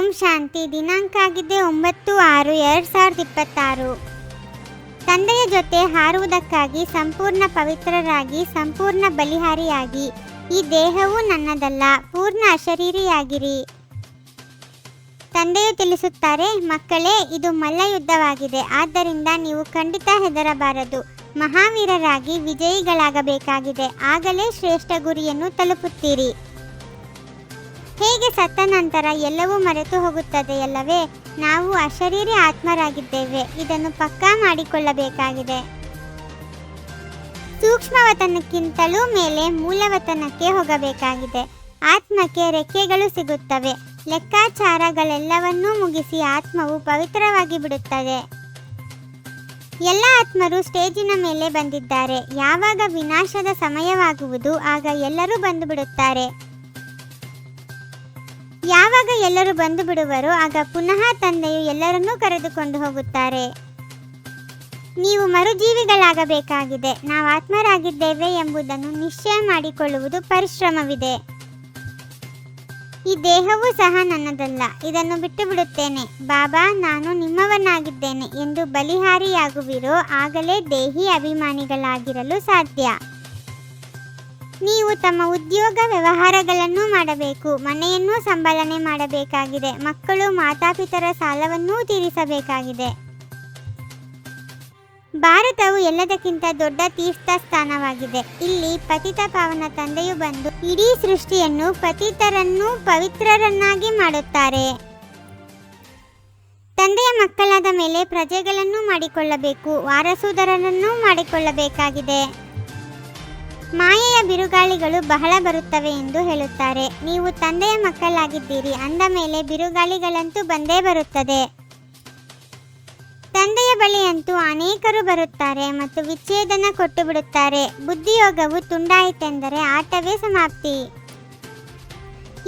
ಓಂ ಶಾಂತಿ. ದಿನಾಂಕ ಆಗಿದೆ 9/6/2026. ತಂದೆಯ ಜೊತೆ ಹಾರುವುದಕ್ಕಾಗಿ ಸಂಪೂರ್ಣ ಪವಿತ್ರರಾಗಿ, ಸಂಪೂರ್ಣ ಬಲಿಹಾರಿಯಾಗಿ, ಈ ದೇಹವು ನನ್ನದಲ್ಲ, ಪೂರ್ಣ ಅಶರೀರಿಯಾಗಿರಿ. ತಂದೆಯು ತಿಳಿಸುತ್ತಾರೆ, ಮಕ್ಕಳೇ, ಇದು ಮಲ್ಲಯುದ್ಧವಾಗಿದೆ. ಆದ್ದರಿಂದ ನೀವು ಖಂಡಿತ ಹೆದರಬಾರದು. ಮಹಾವೀರರಾಗಿ ವಿಜಯಿಗಳಾಗಬೇಕಾಗಿದೆ. ಆಗಲೇ ಶ್ರೇಷ್ಠ ಗುರಿಯನ್ನು ತಲುಪುತ್ತೀರಿ. ಹೇಗೆ ಸತ್ತ ನಂತರ ಎಲ್ಲವೂ ಮರೆತು ಹೋಗುತ್ತದೆಯಲ್ಲವೇ? ನಾವು ಅಶರೀರಿ ಆತ್ಮರಾಗಿದ್ದೇವೆ. ಇದನ್ನು ಪಕ್ಕಾ ಮಾಡಿಕೊಳ್ಳಬೇಕಾಗಿದೆ. ಸೂಕ್ಷ್ಮವತನಕ್ಕಿಂತಲೂ ಮೇಲೆ ಮೂಲವತನಕ್ಕೆ ಹೋಗಬೇಕಾಗಿದೆ. ಆತ್ಮಕ್ಕೆ ರೆಕ್ಕೆಗಳು ಸಿಗುತ್ತವೆ. ಲೆಕ್ಕಾಚಾರಗಳೆಲ್ಲವನ್ನೂ ಮುಗಿಸಿ ಆತ್ಮವು ಪವಿತ್ರವಾಗಿ ಬಿಡುತ್ತದೆ. ಎಲ್ಲ ಆತ್ಮರು ಸ್ಟೇಜಿನ ಮೇಲೆ ಬಂದಿದ್ದಾರೆ. ಯಾವಾಗ ವಿನಾಶದ ಸಮಯವಾಗುವುದು ಆಗ ಎಲ್ಲರೂ ಬಂದು ಬಿಡುತ್ತಾರೆ. ಯಾವಾಗ ಎಲ್ಲರೂ ಬಂದು ಬಿಡುವರೋ ಆಗ ಪುನಃ ತಂದೆಯು ಎಲ್ಲರನ್ನೂ ಕರೆದುಕೊಂಡು ಹೋಗುತ್ತಾರೆ. ನೀವು ಮರುಜೀವಿಗಳಾಗಬೇಕಾಗಿದೆ. ನಾವು ಆತ್ಮರಾಗಿದ್ದೇವೆ ಎಂಬುದನ್ನು ನಿಶ್ಚಯ ಮಾಡಿಕೊಳ್ಳುವುದು ಪರಿಶ್ರಮವಿದೆ. ಈ ದೇಹವೂ ಸಹ ನನ್ನದಲ್ಲ, ಇದನ್ನು ಬಿಟ್ಟು ಬಿಡುತ್ತೇನೆ. ಬಾಬಾ, ನಾನು ನಿಮ್ಮವನಾಗಿದ್ದೇನೆ ಎಂದು ಬಲಿಹಾರಿಯಾಗುವಿರೋ ಆಗಲೇ ದೇಹಿ ಅಭಿಮಾನಿಗಳಾಗಿರಲು ಸಾಧ್ಯ. ನೀವು ತಮ್ಮ ಉದ್ಯೋಗ ವ್ಯವಹಾರಗಳನ್ನು ಮಾಡಬೇಕು, ಮನೆಯನ್ನು ಸಂಪಾದನೆ ಮಾಡಬೇಕಾಗಿದೆ, ಮಕ್ಕಳು ಮಾತಾಪಿತರ ಸಾಲವನ್ನೂ ತೀರಿಸಬೇಕಾಗಿದೆ. ಭಾರತವು ಎಲ್ಲದಕ್ಕಿಂತ ದೊಡ್ಡ ತೀರ್ಥ ಸ್ಥಾನವಾಗಿದೆ. ಇಲ್ಲಿ ಪತಿತ ಪಾವನ ತಂದೆಯು ಬಂದು ಇಡೀ ಸೃಷ್ಟಿಯನ್ನು ಪತಿತರನ್ನು ಪವಿತ್ರರನ್ನಾಗಿ ಮಾಡುತ್ತಾರೆ. ತಂದೆಯ ಮಕ್ಕಳಾದ ಮೇಲೆ ಪ್ರಜೆಗಳನ್ನು ಮಾಡಿಕೊಳ್ಳಬೇಕು, ವಾರಸುದಾರರನ್ನು ಮಾಡಿಕೊಳ್ಳಬೇಕಾಗಿದೆ. ಮಾಯೆಯ ಬಿರುಗಾಳಿಗಳು ಬಹಳ ಬರುತ್ತವೆ ಎಂದು ಹೇಳುತ್ತಾರೆ. ನೀವು ತಂದೆಯ ಮಕ್ಕಳಾಗಿದ್ದೀರಿ ಅಂದ ಮೇಲೆ ಬಿರುಗಾಳಿಗಳಂತೂ ಬಂದೇ ಬರುತ್ತದೆ. ತಂದೆಯ ಬಳಿಯಂತೂ ಅನೇಕರು ಬರುತ್ತಾರೆ ಮತ್ತು ವಿಚ್ಛೇದನ ಕೊಟ್ಟು ಬಿಡುತ್ತಾರೆ. ಬುದ್ಧಿಯೋಗವು ತುಂಡಾಯಿತೆಂದರೆ ಆಟವೇ ಸಮಾಪ್ತಿ.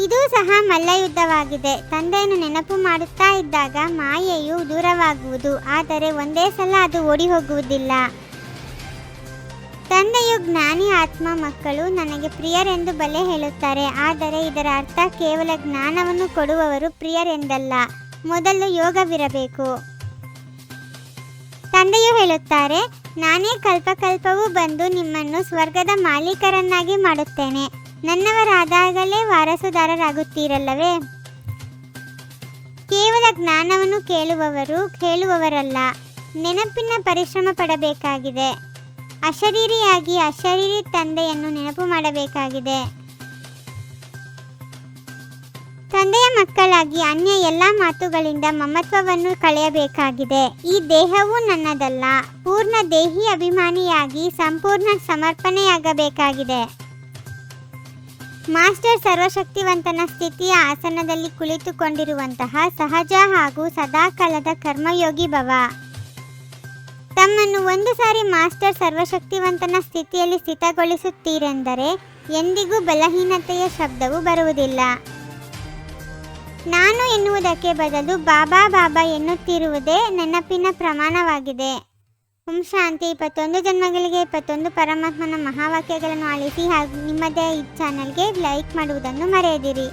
ಇದೂ ಸಹ ಮಲ್ಲಯುದ್ಧವಾಗಿದೆ. ತಂದೆಯನ್ನು ನೆನಪು ಮಾಡುತ್ತಾ ಇದ್ದಾಗ ಮಾಯೆಯು ದೂರವಾಗುವುದು, ಆದರೆ ಒಂದೇ ಸಲ ಅದು ಓಡಿ ಹೋಗುವುದಿಲ್ಲ. ತಂದೆಯು ಜ್ಞಾನಿ ಆತ್ಮ ಮಕ್ಕಳು ನನಗೆ ಪ್ರಿಯರೆಂದು ಬಲೆ ಹೇಳುತ್ತಾರೆ. ಆದರೆ ಇದರ ಅರ್ಥ ಕೇವಲ ಜ್ಞಾನವನ್ನು ಕೊಡುವವರು ಪ್ರಿಯರೆಂದಲ್ಲ, ಮೊದಲು ಯೋಗವಿರಬೇಕು. ತಂದೆಯು ಹೇಳುತ್ತಾರೆ, ನಾನೇ ಕಲ್ಪಕಲ್ಪವೂ ಬಂದು ನಿಮ್ಮನ್ನು ಸ್ವರ್ಗದ ಮಾಲೀಕರನ್ನಾಗಿ ಮಾಡುತ್ತೇನೆ. ನನ್ನವರಾದಾಗಲೇ ವಾರಸುದಾರರಾಗುತ್ತೀರಲ್ಲವೇ? ಕೇವಲ ಜ್ಞಾನವನ್ನು ಕೇಳುವವರಲ್ಲ, ನೆನಪಿನ ಪರಿಶ್ರಮ ಪಡಬೇಕಾಗಿದೆ. ಅಶರೀರಿಯಾಗಿ ಅಶರೀರಿ ತಂದೆಯನ್ನು ನೆನಪು ಮಾಡಬೇಕಾಗಿದೆ. ತಂದೆಯ ಮಕ್ಕಳಾಗಿ ಅನ್ಯ ಎಲ್ಲ ಮಾತುಗಳಿಂದ ಮಮತ್ವವನ್ನು ಕಳೆಯಬೇಕಾಗಿದೆ. ಈ ದೇಹವು ನನ್ನದಲ್ಲ, ಪೂರ್ಣ ದೇಹಿ ಅಭಿಮಾನಿಯಾಗಿ ಸಂಪೂರ್ಣ ಸಮರ್ಪಣೆಯಾಗಬೇಕಾಗಿದೆ. ಮಾಸ್ಟರ್ ಸರ್ವಶಕ್ತಿವಂತನ ಸ್ಥಿತಿಯ ಆಸನದಲ್ಲಿ ಕುಳಿತುಕೊಂಡಿರುವಂತಹ ಸಹಜ ಹಾಗೂ ಸದಾಕಾಲದ ಕರ್ಮಯೋಗಿ ಭವ. ತಮ್ಮನ್ನು ಒಂದು ಸಾರಿ ಮಾಸ್ಟರ್ ಸರ್ವಶಕ್ತಿವಂತನ ಸ್ಥಿತಿಯಲ್ಲಿ ಸ್ಥಿತಗೊಳಿಸುತ್ತೀರೆಂದರೆ ಎಂದಿಗೂ ಬಲಹೀನತೆಯ ಶಬ್ದವು ಬರುವುದಿಲ್ಲ. ನಾನು ಎನ್ನುವುದಕ್ಕೆ ಬದಲು ಬಾಬಾ ಬಾಬಾ ಎನ್ನುತ್ತಿರುವುದೇ ನೆನಪಿನ ಪ್ರಮಾಣವಾಗಿದೆ. ಓಂ ಶಾಂತಿ. 21 ಜನ್ಮಗಳಿಗೆ 21 ಪರಮಾತ್ಮನ ಮಹಾವಾಕ್ಯಗಳನ್ನು ಆಲಿಸಿ ಹಾಗೂ ನಿಮ್ಮದೇ ಈ ಚಾನಲ್ಗೆ ಲೈಕ್ ಮಾಡುವುದನ್ನು ಮರೆಯದಿರಿ.